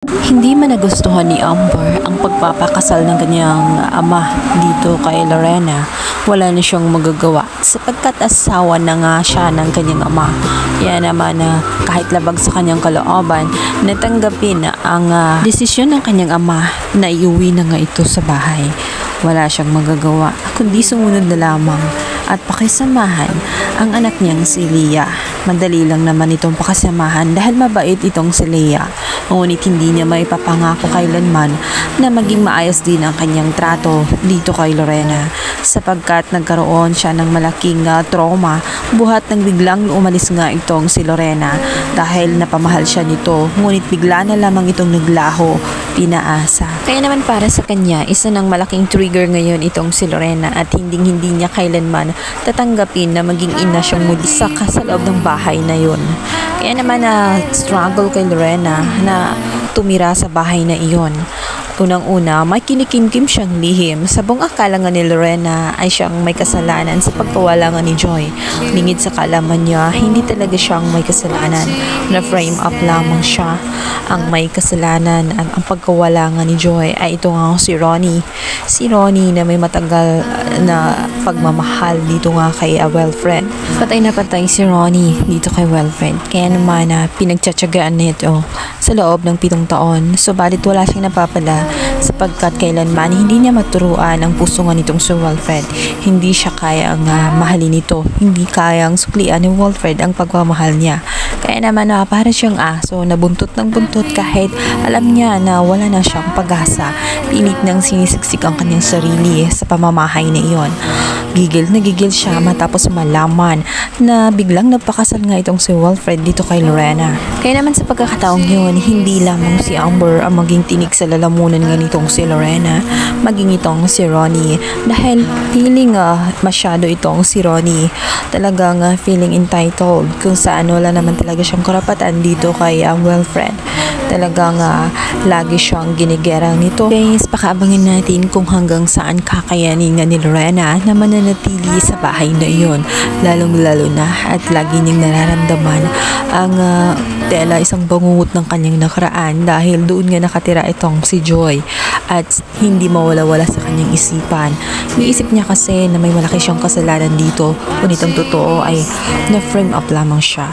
Hindi man nagustuhan ni Amber ang pagpapakasal ng kanyang ama dito kay Lorena. Wala na siyang magagawa sapagkat asawa na nga siya ng kanyang ama. Kaya naman kahit labag sa kanyang kalooban, natanggapin ang desisyon ng kanyang ama na iuwi na nga ito sa bahay. Wala siyang magagawa kundi sumunod na lamang at pakisamahan ang anak niyang si Leah. Madali lang naman itong pakasamahan dahil mabait itong si Leah. Ngunit hindi niya may papangako kailanman na maging maayos din ang kanyang trato dito kay Lorena sapagkat nagkaroon siya ng malaking trauma buhat nang biglang umalis nga itong si Lorena dahil napamahal siya nito ngunit bigla na lamang itong naglaho, pinaasa. Kaya naman para sa kanya, isa ng malaking trigger ngayon itong si Lorena at hindi niya kailanman tatanggapin na maging ina siyang muli sa loob ng bahay na yun. Kaya naman struggle kay Lorena na tumira sa bahay na iyon. Unang-una, may kinikimkim siyang lihim sa buong akala nga ni Lorena ay siyang may kasalanan sa pagkawala nga ni Joy. Lingid sa kaalaman niya, hindi talaga siyang may kasalanan. Na-frame up lamang siya. Ang may kasalanan at ang pagkawala nga ni Joy ay ito nga si Ronnie. Si Ronnie na may matagal na pagmamahal dito nga kay Wilfred. Patay na patay si Ronnie dito kay Wilfred. Kaya naman pinagtsatsagaan nito sa loob ng 7 taon. Subalit wala siyang napapala sapagkat kailanman hindi niya maturuan ang puso nga nitong si Wilfred. Hindi siya kayang mahalin ito. Hindi kayang suklian ni Wilfred ang pagmamahal niya. Kaya naman para siyang aso na buntot ng buntot kahit alam niya na wala na siyang pag-asa. Pilit nang sinisiksik ang kanyang sarili sa pamamahay na iyon. Gigil na gigil siya matapos malaman na biglang nagpakasal nga itong si Wilfred dito kay Lorena. Kaya naman sa pagkakataong yun, hindi lamang si Amber ang maging tinik sa lalamunan nga nitong si Lorena, maging itong si Ronnie. Dahil feeling masyado itong si Ronnie, talagang feeling entitled kung saan wala naman talaga siyang karapatan dito kay Wilfred. Talagang lagi siyang ginigerang nito. Guys, pakaabangin natin kung hanggang saan kakayanin nga ni Lorena na mananatili sa bahay na iyon. Lalong-lalo na at lagi niyang nararamdaman ang isang bangungot ng kanyang nakaraan dahil doon nga nakatira itong si Joy at hindi mawala-wala sa kanyang isipan. Iniisip niya kasi na may malaki siyang kasalanan dito, ngunit ang totoo ay na-frame up lamang siya.